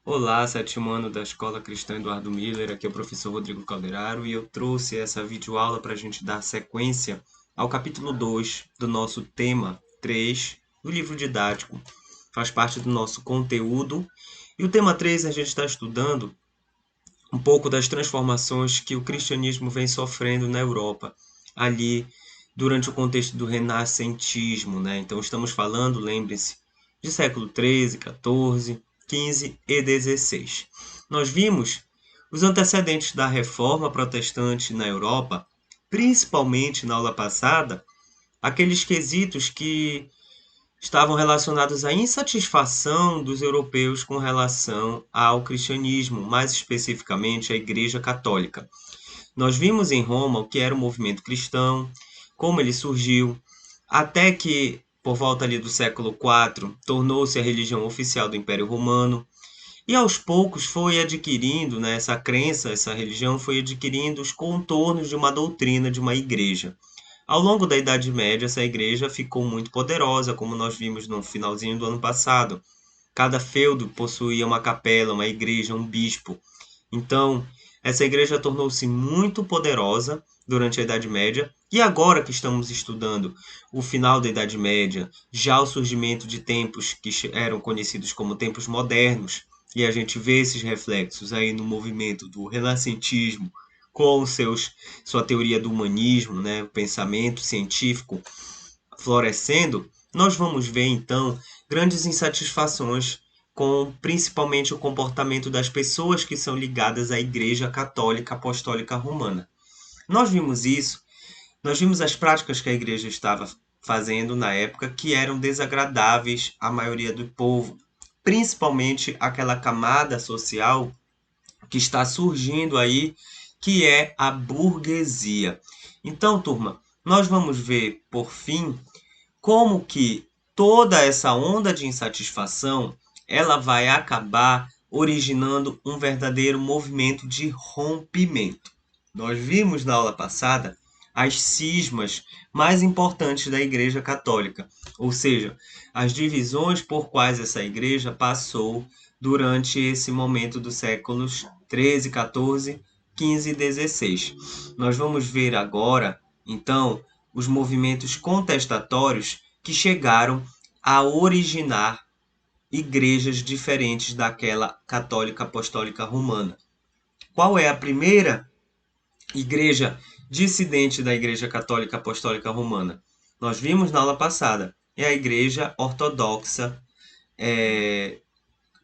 Olá, sétimo ano da Escola Cristã Eduardo Miller, aqui é o professor Rodrigo Calderaro e eu trouxe essa videoaula para a gente dar sequência ao capítulo 2 do nosso tema 3 do livro didático. Faz parte do nosso conteúdo. E o tema 3 a gente está estudando um pouco das transformações que o cristianismo vem sofrendo na Europa, ali durante o contexto do renascentismo, né? Então estamos falando, lembre-se, de século XIII, XIV, XV e XVI. Nós vimos os antecedentes da reforma protestante na Europa, principalmente na aula passada, aqueles quesitos que estavam relacionados à insatisfação dos europeus com relação ao cristianismo, mais especificamente à Igreja Católica. Nós vimos em Roma o que era o movimento cristão, como ele surgiu, até que, por volta ali do século IV, tornou-se a religião oficial do Império Romano, e aos poucos foi adquirindo, né, essa crença, essa religião foi adquirindo os contornos de uma doutrina de uma igreja. Ao longo da Idade Média, essa igreja ficou muito poderosa, como nós vimos no finalzinho do ano passado. Cada feudo possuía uma capela, uma igreja, um bispo. Então, essa igreja tornou-se muito poderosa durante a Idade Média, e agora que estamos estudando o final da Idade Média, já o surgimento de tempos que eram conhecidos como tempos modernos, e a gente vê esses reflexos aí no movimento do renascentismo, com sua teoria do humanismo, né, o pensamento científico florescendo, nós vamos ver então grandes insatisfações com principalmente o comportamento das pessoas que são ligadas à Igreja Católica Apostólica Romana. Nós vimos isso, nós vimos as práticas que a igreja estava fazendo na época que eram desagradáveis à maioria do povo, principalmente aquela camada social que está surgindo aí, que é a burguesia. Então, turma, nós vamos ver, por fim, como que toda essa onda de insatisfação ela vai acabar originando um verdadeiro movimento de rompimento. Nós vimos na aula passada as cismas mais importantes da Igreja Católica, ou seja, as divisões por quais essa igreja passou durante esse momento dos séculos 13, 14, 15 e 16. Nós vamos ver agora, então, os movimentos contestatórios que chegaram a originar igrejas diferentes daquela católica apostólica romana. Qual é a primeira igreja dissidente da Igreja Católica Apostólica Romana? Nós vimos na aula passada. É a Igreja Ortodoxa,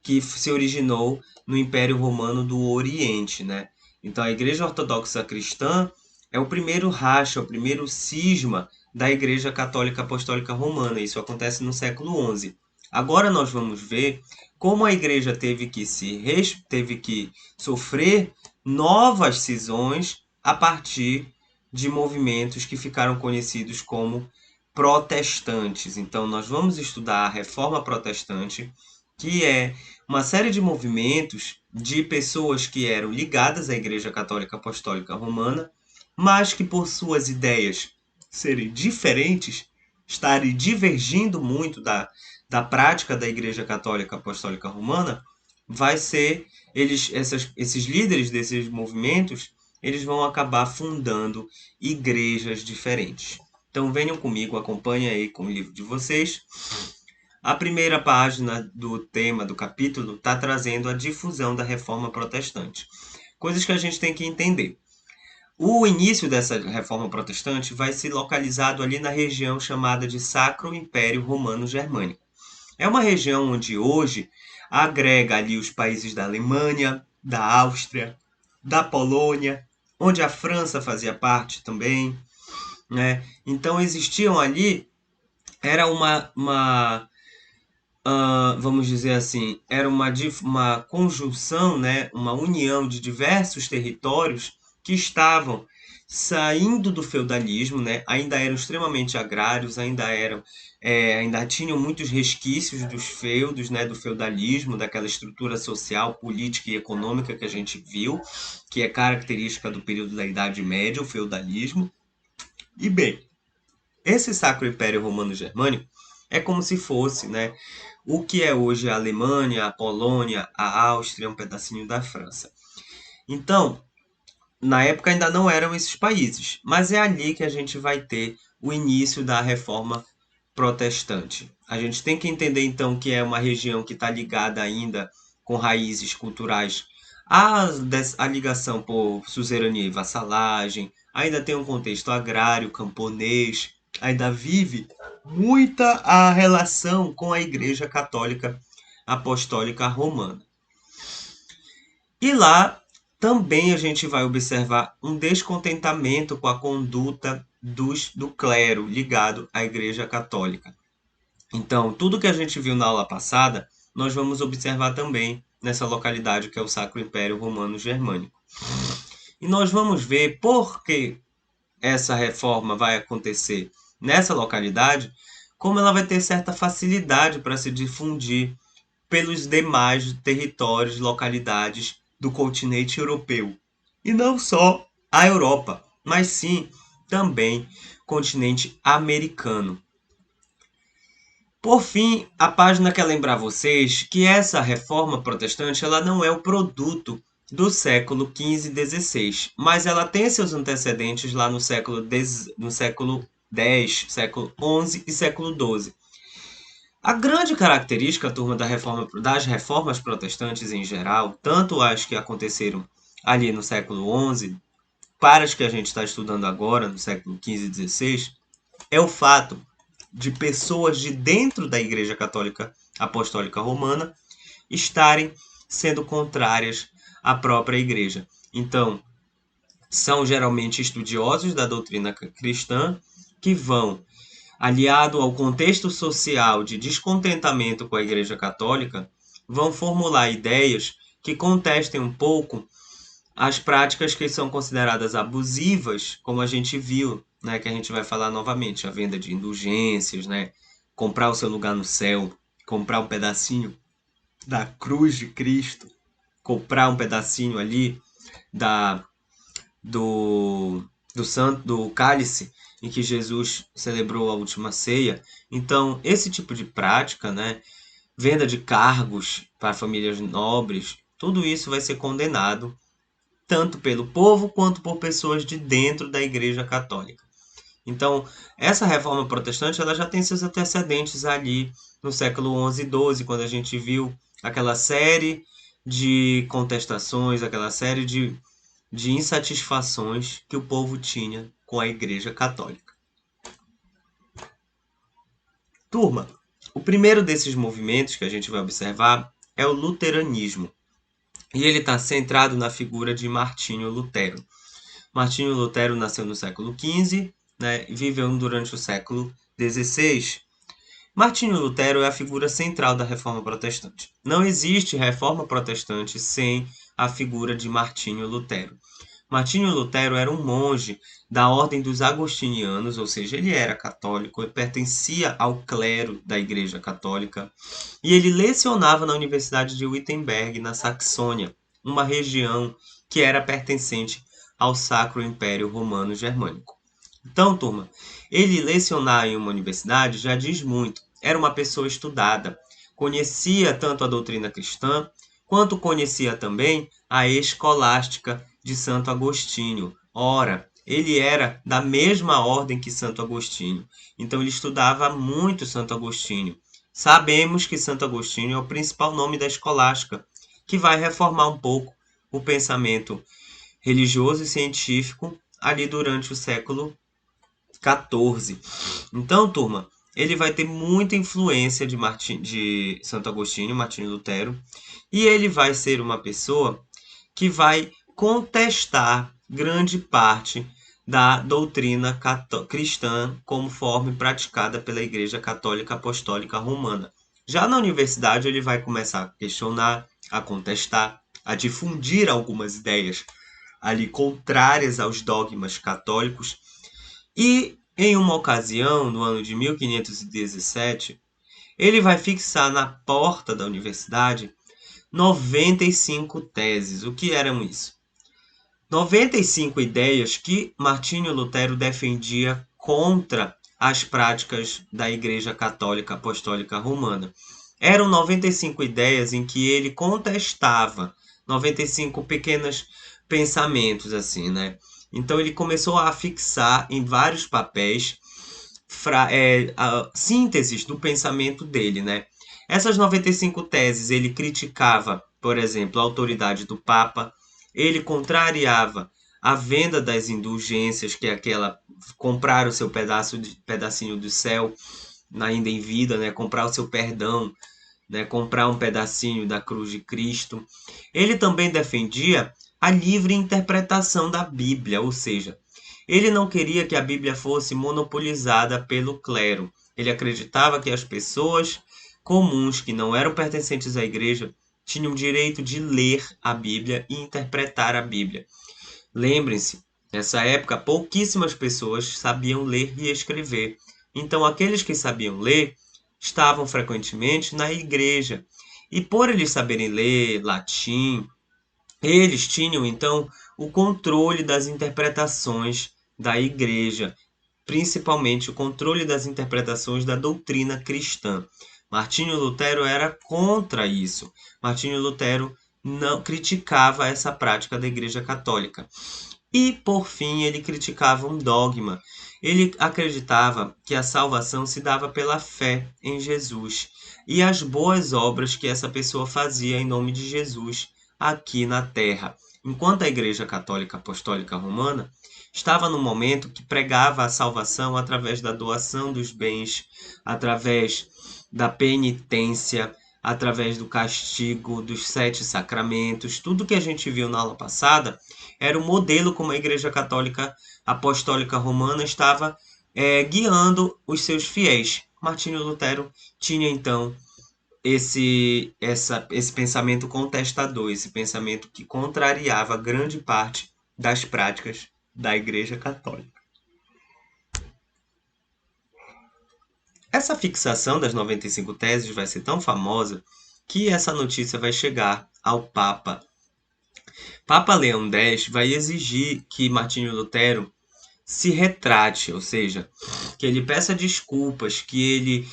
que se originou no Império Romano do Oriente, né? Então, a Igreja Ortodoxa Cristã é o primeiro racha, o primeiro cisma da Igreja Católica Apostólica Romana. Isso acontece no século XI. Agora nós vamos ver como a Igreja teve que sofrer novas cisões a partir de movimentos que ficaram conhecidos como protestantes. Então, nós vamos estudar a Reforma Protestante, que é uma série de movimentos de pessoas que eram ligadas à Igreja Católica Apostólica Romana, mas que por suas ideias serem diferentes, estarem divergindo muito da prática da Igreja Católica Apostólica Romana, vai ser esses líderes desses movimentos, eles vão acabar fundando igrejas diferentes. Então venham comigo, acompanhem aí com o livro de vocês. A primeira página do tema do capítulo está trazendo a difusão da reforma protestante. Coisas que a gente tem que entender. O início dessa reforma protestante vai ser localizado ali na região chamada de Sacro Império Romano Germânico. É uma região onde hoje agrega ali os países da Alemanha, da Áustria, da Polônia, onde a França fazia parte também, né? Então existiam ali, era vamos dizer assim, era uma conjunção, né, uma união de diversos territórios que estavam saindo do feudalismo, né, ainda eram extremamente agrários, ainda tinham muitos resquícios dos feudos, né, do feudalismo, daquela estrutura social, política e econômica que a gente viu, que é característica do período da Idade Média, o feudalismo. E bem, esse Sacro Império Romano Germânico é como se fosse, né, o que é hoje a Alemanha, a Polônia, a Áustria, um pedacinho da França. Então, na época ainda não eram esses países, mas é ali que a gente vai ter o início da Reforma Protestante. A gente tem que entender então que é uma região que está ligada ainda com raízes culturais à ligação por suzerania e vassalagem, ainda tem um contexto agrário, camponês, ainda vive muita a relação com a Igreja Católica Apostólica Romana. E lá também a gente vai observar um descontentamento com a conduta do clero ligado à Igreja Católica. Então, tudo que a gente viu na aula passada, nós vamos observar também nessa localidade que é o Sacro Império Romano Germânico. E nós vamos ver por que essa reforma vai acontecer nessa localidade, como ela vai ter certa facilidade para se difundir pelos demais territórios, localidades do continente europeu. E não só a Europa, mas sim também continente americano. Por fim, a página quer lembrar vocês que essa reforma protestante ela não é o produto do século XV e XVI, mas ela tem seus antecedentes lá no século X, século XI e século XII. A grande característica, turma, das reformas protestantes em geral, tanto as que aconteceram ali no século XI, para as que a gente está estudando agora, no século XV e XVI, é o fato de pessoas de dentro da Igreja Católica Apostólica Romana estarem sendo contrárias à própria Igreja. Então, são geralmente estudiosos da doutrina cristã que vão, aliado ao contexto social de descontentamento com a Igreja Católica, vão formular ideias que contestem um pouco as práticas que são consideradas abusivas, como a gente viu, né, que a gente vai falar novamente, a venda de indulgências, né, comprar o seu lugar no céu, comprar um pedacinho da cruz de Cristo, comprar um pedacinho ali da do cálice em que Jesus celebrou a última ceia. Então, esse tipo de prática, né, venda de cargos para famílias nobres, tudo isso vai ser condenado tanto pelo povo quanto por pessoas de dentro da Igreja Católica. Então, essa reforma protestante ela já tem seus antecedentes ali no século XI e XII, quando a gente viu aquela série de contestações, aquela série de insatisfações que o povo tinha com a Igreja Católica. Turma, o primeiro desses movimentos que a gente vai observar é o luteranismo. E ele está centrado na figura de Martinho Lutero. Martinho Lutero nasceu no século XV, né, e viveu durante o século XVI. Martinho Lutero é a figura central da Reforma Protestante. Não existe Reforma Protestante sem a figura de Martinho Lutero. Martinho Lutero era um monge da ordem dos agostinianos, ou seja, ele era católico, ele pertencia ao clero da Igreja Católica, e ele lecionava na Universidade de Wittenberg, na Saxônia, uma região que era pertencente ao Sacro Império Romano Germânico. Então, turma, ele lecionar em uma universidade já diz muito. Era uma pessoa estudada, conhecia tanto a doutrina cristã, quanto conhecia também a escolástica de Santo Agostinho. Ora, ele era da mesma ordem que Santo Agostinho, então ele estudava muito Santo Agostinho. Sabemos que Santo Agostinho é o principal nome da escolástica, que vai reformar um pouco o pensamento religioso e científico ali durante o século XIV. Então, turma, ele vai ter muita influência de Santo Agostinho, Martinho Lutero, e ele vai ser uma pessoa que vai contestar grande parte da doutrina cristã conforme praticada pela Igreja Católica Apostólica Romana. Já na universidade ele vai começar a questionar, a contestar, a difundir algumas ideias ali contrárias aos dogmas católicos. E em uma ocasião, no ano de 1517, ele vai fixar na porta da universidade 95 teses. O que eram isso? 95 ideias que Martinho Lutero defendia contra as práticas da Igreja Católica Apostólica Romana. Eram 95 ideias em que ele contestava, 95 pequenos pensamentos, assim, né? Então ele começou a fixar em vários papéis sínteses do pensamento dele, né? Essas 95 teses ele criticava, por exemplo, a autoridade do Papa, ele contrariava a venda das indulgências, que é aquela comprar o seu pedacinho do céu ainda em vida, né? Comprar o seu perdão, né? Comprar um pedacinho da cruz de Cristo. Ele também defendia a livre interpretação da Bíblia, ou seja, ele não queria que a Bíblia fosse monopolizada pelo clero. Ele acreditava que as pessoas comuns que não eram pertencentes à igreja tinham o direito de ler a Bíblia e interpretar a Bíblia. Lembrem-se, nessa época pouquíssimas pessoas sabiam ler e escrever. Então aqueles que sabiam ler estavam frequentemente na igreja. E por eles saberem ler latim, eles tinham então o controle das interpretações da igreja, principalmente o controle das interpretações da doutrina cristã. Martinho Lutero era contra isso. Martinho Lutero não criticava essa prática da Igreja Católica. E, por fim, ele criticava um dogma. Ele acreditava que a salvação se dava pela fé em Jesus e as boas obras que essa pessoa fazia em nome de Jesus aqui na terra. Enquanto a Igreja Católica Apostólica Romana estava no momento que pregava a salvação através da doação dos bens, através da penitência, através do castigo, dos 7 sacramentos, tudo que a gente viu na aula passada era o modelo como a Igreja Católica Apostólica Romana estava guiando os seus fiéis. Martinho Lutero tinha então esse pensamento contestador, esse pensamento que contrariava grande parte das práticas da Igreja Católica. Essa fixação das 95 teses vai ser tão famosa que essa notícia vai chegar ao Papa. Papa Leão X vai exigir que Martinho Lutero se retrate, ou seja, que ele peça desculpas, que ele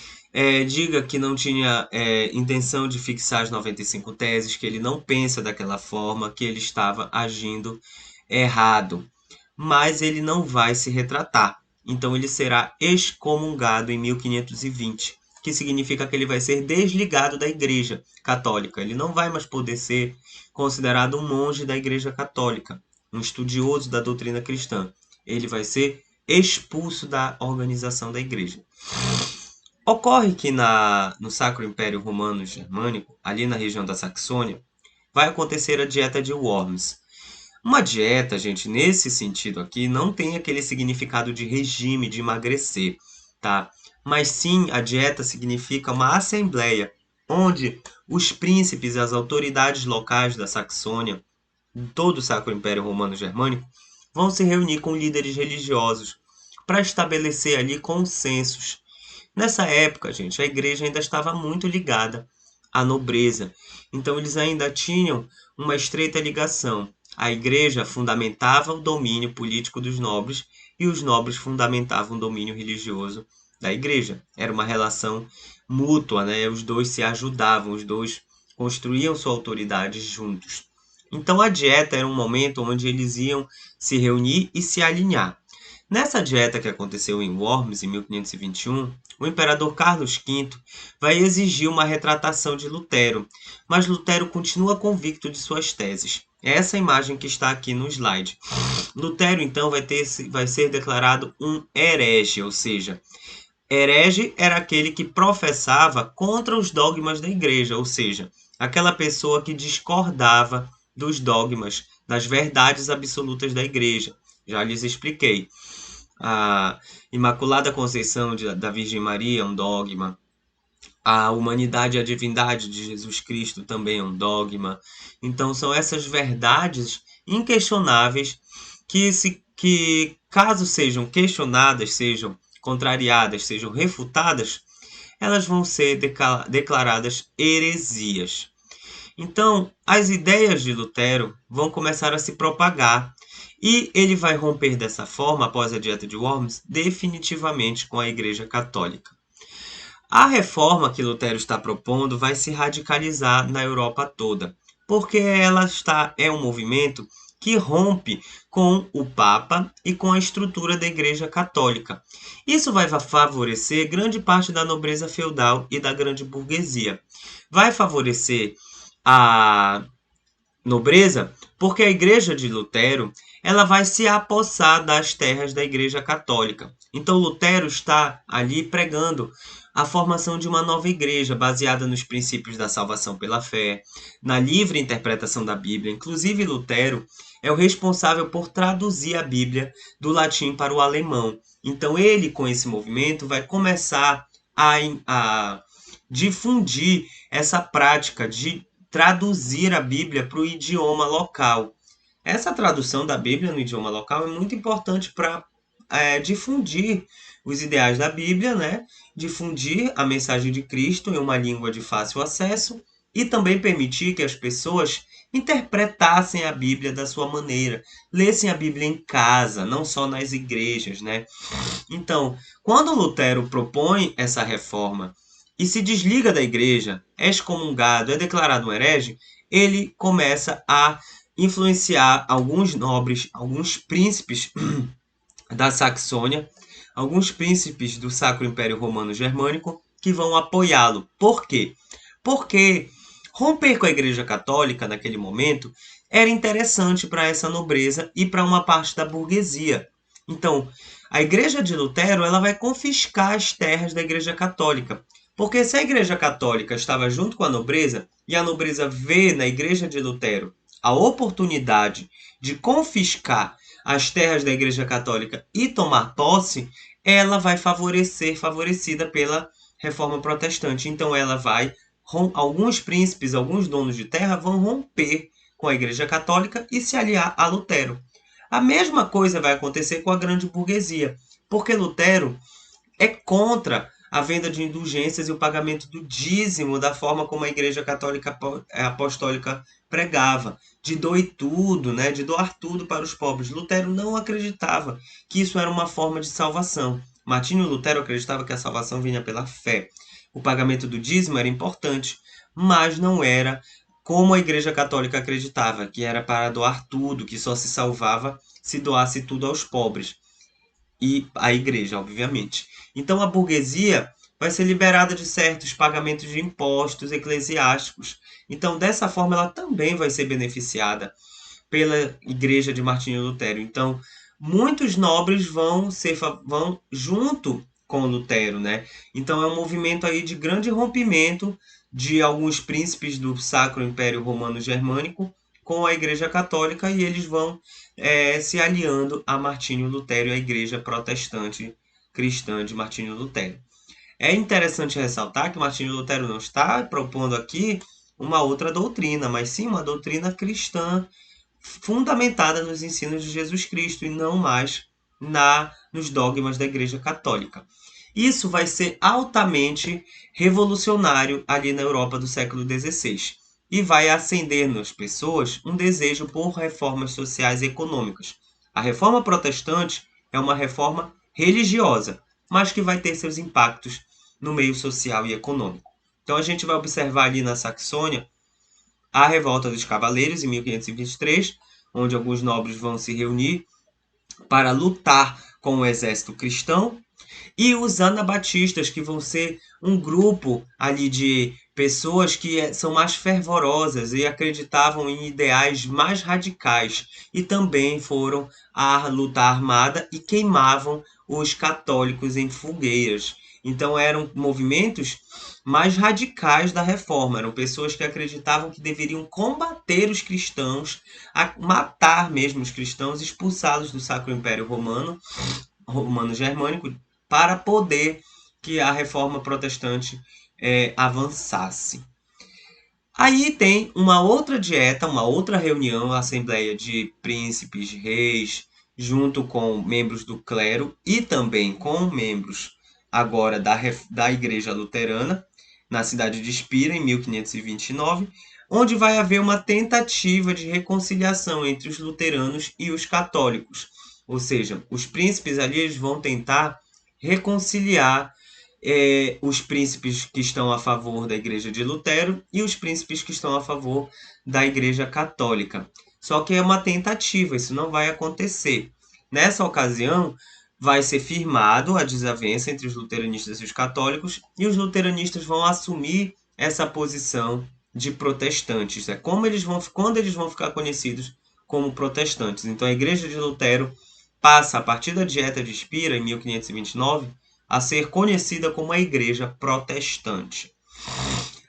diga que não tinha intenção de fixar as 95 teses, que ele não pensa daquela forma, que ele estava agindo errado. Mas ele não vai se retratar. Então ele será excomungado em 1520, que significa que ele vai ser desligado da Igreja Católica. Ele não vai mais poder ser considerado um monge da Igreja Católica, um estudioso da doutrina cristã. Ele vai ser expulso da organização da Igreja. Ocorre que no Sacro Império Romano Germânico, ali na região da Saxônia, vai acontecer a Dieta de Worms. Uma dieta, gente, nesse sentido aqui, não tem aquele significado de regime, de emagrecer, tá? Mas sim, a dieta significa uma assembleia, onde os príncipes e as autoridades locais da Saxônia, de todo o Sacro Império Romano Germânico, vão se reunir com líderes religiosos para estabelecer ali consensos. Nessa época, gente, a igreja ainda estava muito ligada à nobreza, então eles ainda tinham uma estreita ligação. A igreja fundamentava o domínio político dos nobres e os nobres fundamentavam o domínio religioso da igreja. Era uma relação mútua, né? Os dois se ajudavam, os dois construíam sua autoridade juntos. Então a dieta era um momento onde eles iam se reunir e se alinhar. Nessa dieta que aconteceu em Worms, em 1521, o imperador Carlos V vai exigir uma retratação de Lutero, mas Lutero continua convicto de suas teses. É essa imagem que está aqui no slide. Lutero, então, vai ser declarado um herege, ou seja, herege era aquele que professava contra os dogmas da igreja, ou seja, aquela pessoa que discordava dos dogmas, das verdades absolutas da igreja. Já lhes expliquei. A Imaculada Conceição da Virgem Maria é um dogma. A humanidade e a divindade de Jesus Cristo também é um dogma. Então são essas verdades inquestionáveis que caso sejam questionadas, sejam contrariadas, sejam refutadas, elas vão ser declaradas heresias. Então, as ideias de Lutero vão começar a se propagar e ele vai romper dessa forma, após a Dieta de Worms, definitivamente com a Igreja Católica. A reforma que Lutero está propondo vai se radicalizar na Europa toda, porque é um movimento que rompe com o Papa e com a estrutura da Igreja Católica. Isso vai favorecer grande parte da nobreza feudal e da grande burguesia. Vai favorecer a nobreza, porque a Igreja de Lutero ela vai se apossar das terras da Igreja Católica. Então Lutero está ali pregando a formação de uma nova igreja baseada nos princípios da salvação pela fé, na livre interpretação da Bíblia. Inclusive Lutero é o responsável por traduzir a Bíblia do latim para o alemão. Então ele, com esse movimento, vai começar a difundir essa prática de traduzir a Bíblia para o idioma local. Essa tradução da Bíblia no idioma local é muito importante para difundir os ideais da Bíblia, né? Difundir a mensagem de Cristo em uma língua de fácil acesso e também permitir que as pessoas interpretassem a Bíblia da sua maneira, lessem a Bíblia em casa, não só nas igrejas, né? Então, quando Lutero propõe essa reforma e se desliga da igreja, é excomungado, é declarado um herege, ele começa a influenciar alguns nobres, alguns príncipes da Saxônia, alguns príncipes do Sacro Império Romano Germânico que vão apoiá-lo. Por quê? Porque romper com a Igreja Católica naquele momento era interessante para essa nobreza e para uma parte da burguesia. Então, a Igreja de Lutero ela vai confiscar as terras da Igreja Católica. Porque se a Igreja Católica estava junto com a nobreza, e a nobreza vê na Igreja de Lutero a oportunidade de confiscar as terras da Igreja Católica e tomar posse, ela vai favorecida pela Reforma Protestante. Então ela vai, alguns príncipes, alguns donos de terra vão romper com a Igreja Católica e se aliar a Lutero. A mesma coisa vai acontecer com a grande burguesia, porque Lutero é contra a venda de indulgências e o pagamento do dízimo da forma como a Igreja Católica Apostólica pregava, de doar tudo, né, de doar tudo para os pobres. Lutero não acreditava que isso era uma forma de salvação. Martinho Lutero acreditava que a salvação vinha pela fé. O pagamento do dízimo era importante, mas não era como a Igreja Católica acreditava, que era para doar tudo, que só se salvava se doasse tudo aos pobres e a igreja, obviamente. Então a burguesia vai ser liberada de certos pagamentos de impostos eclesiásticos. Então, dessa forma, ela também vai ser beneficiada pela igreja de Martinho Lutero. Então, muitos nobres vão junto com Lutero, né? Então, é um movimento aí de grande rompimento de alguns príncipes do Sacro Império Romano Germânico com a Igreja Católica e eles vão se aliando a Martinho Lutero e a Igreja Protestante Cristã de Martinho Lutero. É interessante ressaltar que Martinho Lutero não está propondo aqui uma outra doutrina, mas sim uma doutrina cristã fundamentada nos ensinos de Jesus Cristo e não mais nos dogmas da Igreja Católica. Isso vai ser altamente revolucionário ali na Europa do século XVI e vai acender nas pessoas um desejo por reformas sociais e econômicas. A reforma protestante é uma reforma religiosa, mas que vai ter seus impactos no meio social e econômico. Então a gente vai observar ali na Saxônia a revolta dos cavaleiros em 1523, onde alguns nobres vão se reunir para lutar com o exército cristão, e os anabatistas, que vão ser um grupo ali de pessoas que são mais fervorosas e acreditavam em ideais mais radicais e também foram à luta armada e queimavam os católicos em fogueiras. Então eram movimentos mais radicais da reforma, eram pessoas que acreditavam que deveriam combater os cristãos, matar mesmo os cristãos, expulsá-los do Sacro Império Romano Germânico, para poder que a reforma protestante avançasse. Aí tem uma outra dieta, uma outra reunião, a Assembleia de Príncipes, Reis, junto com membros do clero e também com membros agora da Igreja Luterana, na cidade de Spira, em 1529, onde vai haver uma tentativa de reconciliação entre os luteranos e os católicos. Ou seja, os príncipes ali eles vão tentar reconciliar os príncipes que estão a favor da Igreja de Lutero e os príncipes que estão a favor da Igreja Católica. Só que é uma tentativa, isso não vai acontecer. Nessa ocasião, vai ser firmado a desavença entre os luteranistas e os católicos, e os luteranistas vão assumir essa posição de protestantes. Quando eles vão ficar conhecidos como protestantes. Então a Igreja de Lutero passa, a partir da Dieta de Spira, em 1529, a ser conhecida como a Igreja Protestante.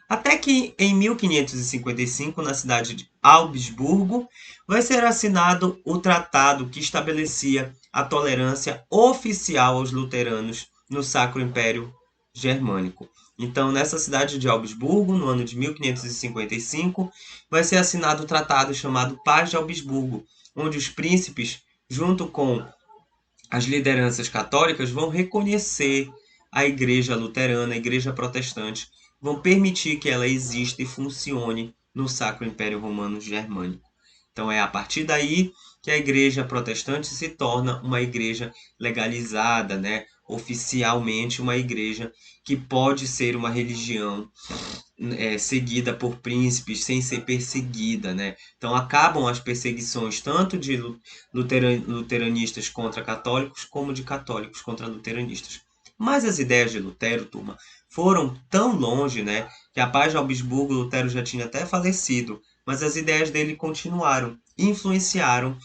Até que em 1555, na cidade de Augsburgo, vai ser assinado o tratado que estabelecia a tolerância oficial aos luteranos no Sacro Império Germânico. Então, nessa cidade de Augsburgo, no ano de 1555, vai ser assinado o tratado chamado Paz de Augsburgo, onde os príncipes, junto com as lideranças católicas, vão reconhecer a Igreja Luterana, a Igreja Protestante, vão permitir que ela exista e funcione no Sacro Império Romano Germânico. Então é a partir daí que a Igreja Protestante se torna uma igreja legalizada, né? Oficialmente uma igreja que pode ser uma religião seguida por príncipes sem ser perseguida, né? Então acabam as perseguições tanto de luteranistas contra católicos como de católicos contra luteranistas. Mas as ideias de Lutero, turma, foram tão longe, né, que a paz de Augsburgo, Lutero já tinha até falecido, mas as ideias dele continuaram, influenciaram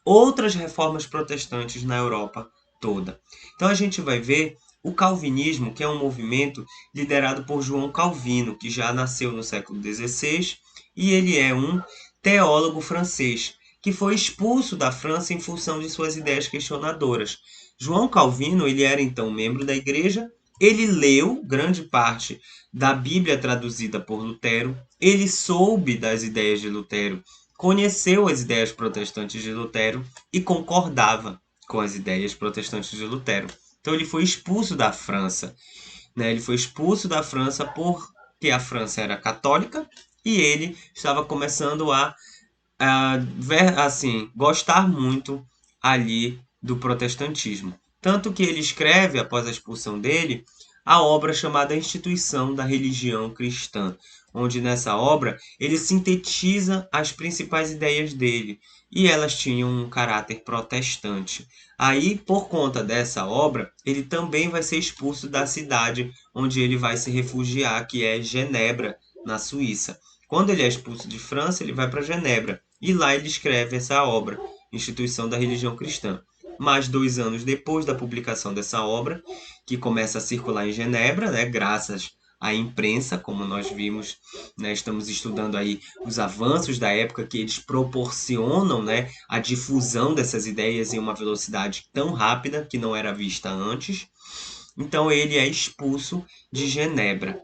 outras reformas protestantes na Europa toda. Então a gente vai ver o calvinismo, que é um movimento liderado por João Calvino, que já nasceu no século XVI, e ele é um teólogo francês, que foi expulso da França em função de suas ideias questionadoras. João Calvino, ele era então membro da igreja, ele leu grande parte da Bíblia traduzida por Lutero, ele soube das ideias de Lutero, conheceu as ideias protestantes de Lutero e concordava com as ideias protestantes de Lutero. Então ele foi expulso da França, né? Ele foi expulso da França porque a França era católica e ele estava começando a assim, gostar muito ali do protestantismo. Tanto que ele escreve, após a expulsão dele, a obra chamada Instituição da Religião Cristã, onde nessa obra ele sintetiza as principais ideias dele, e elas tinham um caráter protestante. Aí, por conta dessa obra, ele também vai ser expulso da cidade onde ele vai se refugiar, que é Genebra, na Suíça. Quando ele é expulso de França, ele vai para Genebra, e lá ele escreve essa obra, Instituição da Religião Cristã. Mais 2 anos depois da publicação dessa obra, que começa a circular em Genebra, né, graças à imprensa, como nós vimos, né, estamos estudando aí os avanços da época que eles proporcionam, né, a difusão dessas ideias em uma velocidade tão rápida que não era vista antes. Então ele é expulso de Genebra.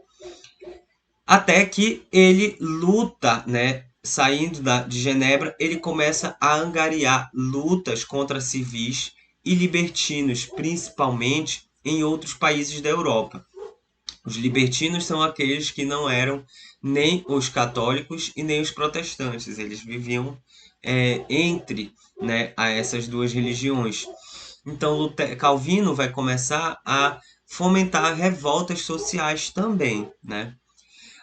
Até que ele luta, né, saindo de Genebra, ele começa a angariar lutas contra civis e libertinos, principalmente em outros países da Europa. Os libertinos são aqueles que não eram nem os católicos e nem os protestantes. Eles viviam entre, né, a essas duas religiões. Então Calvino vai começar a fomentar revoltas sociais também, né?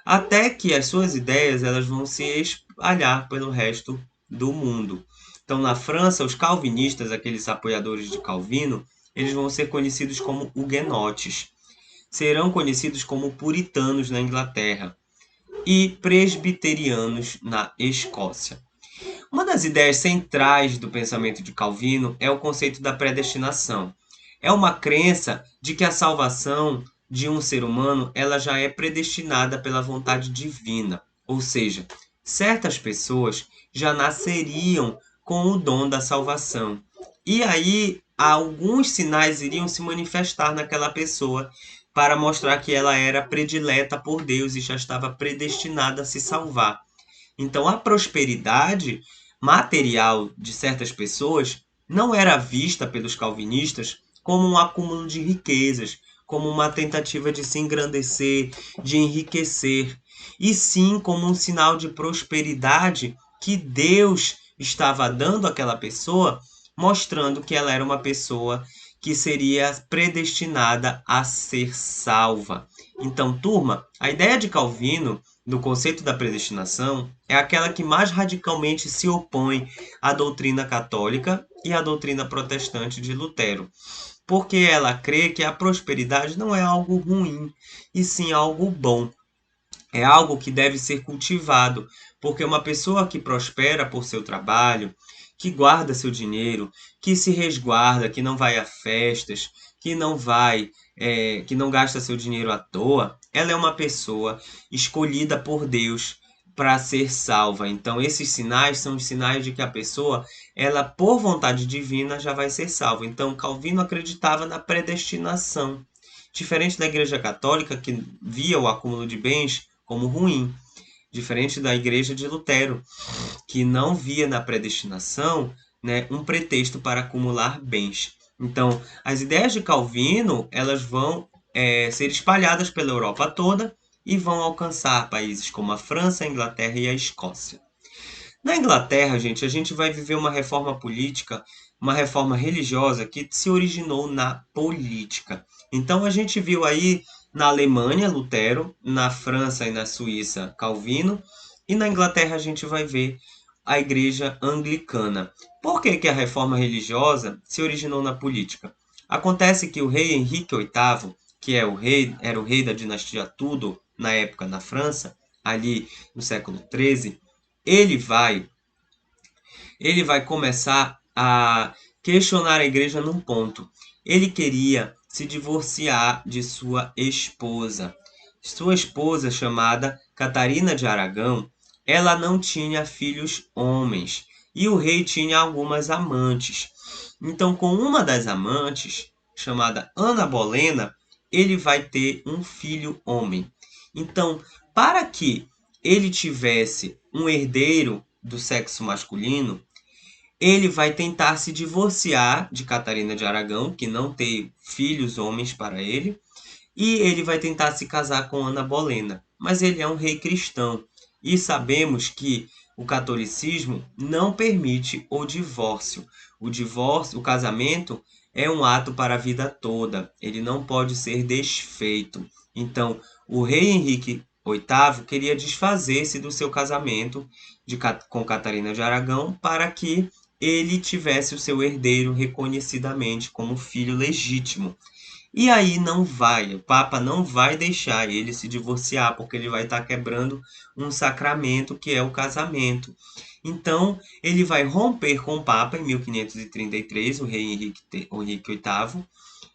Até que as suas ideias elas vão se espalhar pelo resto do mundo. Então, na França, os calvinistas, aqueles apoiadores de Calvino, eles vão ser conhecidos como huguenotes. Serão conhecidos como puritanos na Inglaterra e presbiterianos na Escócia. Uma das ideias centrais do pensamento de Calvino é o conceito da predestinação. É uma crença de que a salvação de um ser humano ela já é predestinada pela vontade divina, ou seja, certas pessoas já nasceriam com o dom da salvação. E aí alguns sinais iriam se manifestar naquela pessoa para mostrar que ela era predileta por Deus e já estava predestinada a se salvar. Então a prosperidade material de certas pessoas não era vista pelos calvinistas como um acúmulo de riquezas, como uma tentativa de se engrandecer, de enriquecer, e sim como um sinal de prosperidade que Deus estava dando àquela pessoa, mostrando que ela era uma pessoa que seria predestinada a ser salva. Então, turma, a ideia de Calvino no conceito da predestinação é aquela que mais radicalmente se opõe à doutrina católica e à doutrina protestante de Lutero, porque ela crê que a prosperidade não é algo ruim, e sim algo bom. É algo que deve ser cultivado, porque uma pessoa que prospera por seu trabalho, que guarda seu dinheiro, que se resguarda, que não vai a festas, que não gasta seu dinheiro à toa, ela é uma pessoa escolhida por Deus para ser salva. Então, esses sinais são os sinais de que a pessoa, ela por vontade divina, já vai ser salva. Então, Calvino acreditava na predestinação. Diferente da Igreja Católica, que via o acúmulo de bens como ruim, diferente da Igreja de Lutero, que não via na predestinação, né, um pretexto para acumular bens. Então, as ideias de Calvino, elas vão ser espalhadas pela Europa toda e vão alcançar países como a França, a Inglaterra e a Escócia. Na Inglaterra, gente, a gente vai viver uma reforma política, uma reforma religiosa que se originou na política. Então a gente viu aí na Alemanha Lutero, na França e na Suíça Calvino, e na Inglaterra a gente vai ver a Igreja Anglicana. Por que que a reforma religiosa se originou na política? Acontece que o rei Henrique VIII, que era o rei da dinastia Tudor na época na França, ali no século XIII, ele vai ele vai começar a questionar a igreja num ponto. Ele queria se divorciar de sua esposa. Sua esposa, chamada Catarina de Aragão, ela não tinha filhos homens e o rei tinha algumas amantes. Então, com uma das amantes, chamada Ana Bolena, ele vai ter um filho homem. Então, para que ele tivesse um herdeiro do sexo masculino, ele vai tentar se divorciar de Catarina de Aragão, que não tem filhos homens para ele, e ele vai tentar se casar com Ana Bolena. Mas ele é um rei cristão e sabemos que o catolicismo não permite o divórcio. O casamento é um ato para a vida toda. Ele não pode ser desfeito. Então, o rei Henrique VIII queria desfazer-se do seu casamento com Catarina de Aragão para que ele tivesse o seu herdeiro reconhecidamente como filho legítimo. E aí não vai, o Papa não vai deixar ele se divorciar, porque ele vai estar quebrando um sacramento que é o casamento. Então, ele vai romper com o Papa em 1533, o rei Henrique VIII.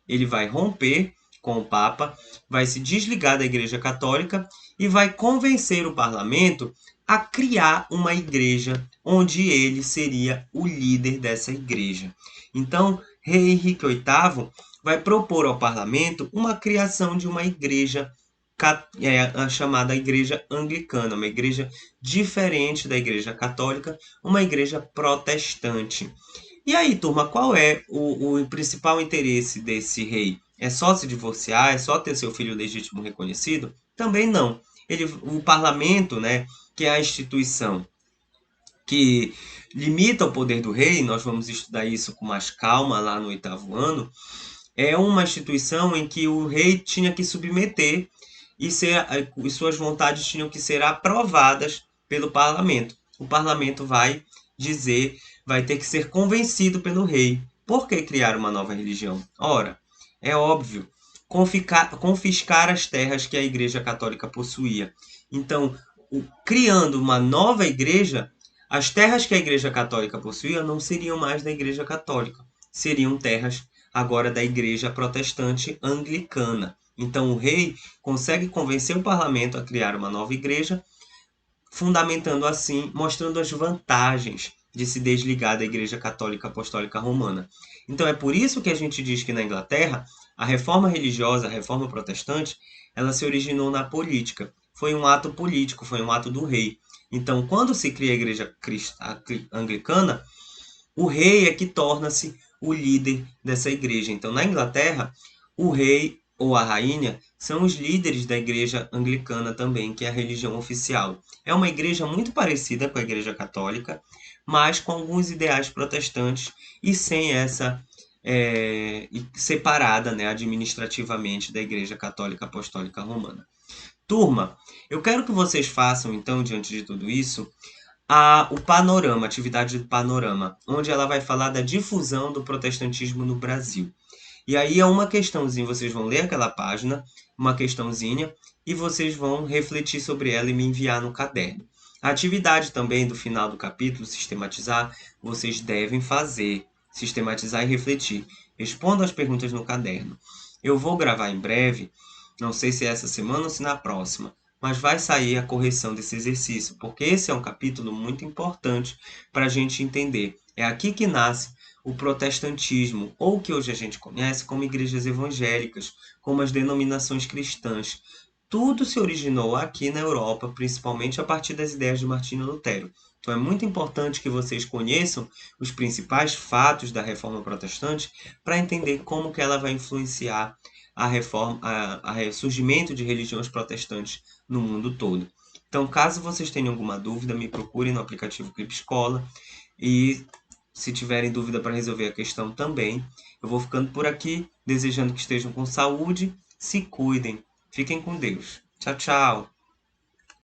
Ele vai romper com o Papa, vai se desligar da Igreja Católica e vai convencer o parlamento a criar uma igreja onde ele seria o líder dessa igreja. Então, rei Henrique VIII vai propor ao parlamento uma criação de uma igreja chamada Igreja Anglicana, uma igreja diferente da Igreja Católica, uma igreja protestante. E aí, turma, qual é o principal interesse desse rei? É só se divorciar? É só ter seu filho legítimo reconhecido? Também não. O parlamento, né, que é a instituição que limita o poder do rei, nós vamos estudar isso com mais calma lá no 8º ano, é uma instituição em que o rei tinha que submeter e suas vontades tinham que ser aprovadas pelo parlamento. O parlamento vai ter que ser convencido pelo rei. Por que criar uma nova religião? Ora, é óbvio, confiscar as terras que a Igreja Católica possuía. Então, criando uma nova igreja, as terras que a Igreja Católica possuía não seriam mais da Igreja Católica, seriam terras agora da Igreja Protestante Anglicana. Então o rei consegue convencer o parlamento a criar uma nova igreja, fundamentando assim, mostrando as vantagens de se desligar da Igreja Católica Apostólica Romana. Então é por isso que a gente diz que na Inglaterra, a reforma religiosa, a reforma protestante, ela se originou na política. Foi um ato político, foi um ato do rei. Então, quando se cria a Igreja Anglicana, o rei é que torna-se o líder dessa igreja. Então, na Inglaterra, o rei ou a rainha são os líderes da igreja anglicana também, que é a religião oficial. É uma igreja muito parecida com a igreja católica, mas com alguns ideais protestantes e sem essa e separada, né, administrativamente da Igreja Católica Apostólica Romana. Turma, eu quero que vocês façam, então, diante de tudo isso, o panorama, a atividade do panorama, onde ela vai falar da difusão do protestantismo no Brasil. E aí é uma questãozinha, vocês vão ler aquela página, uma questãozinha, e vocês vão refletir sobre ela e me enviar no caderno. A atividade também do final do capítulo, sistematizar, vocês devem fazer, sistematizar e refletir. Respondam as perguntas no caderno. Eu vou gravar em breve, não sei se é essa semana ou se na próxima, mas vai sair a correção desse exercício, porque esse é um capítulo muito importante para a gente entender. É aqui que nasce o protestantismo, ou o que hoje a gente conhece como igrejas evangélicas, como as denominações cristãs. Tudo se originou aqui na Europa, principalmente a partir das ideias de Martinho Lutero. Então é muito importante que vocês conheçam os principais fatos da Reforma Protestante para entender como que ela vai influenciar a reforma, surgimento de religiões protestantes no mundo todo. Então, caso vocês tenham alguma dúvida, me procurem no aplicativo Clipe Escola e se tiverem dúvida para resolver a questão também. Eu vou ficando por aqui, desejando que estejam com saúde, se cuidem, fiquem com Deus. Tchau, tchau!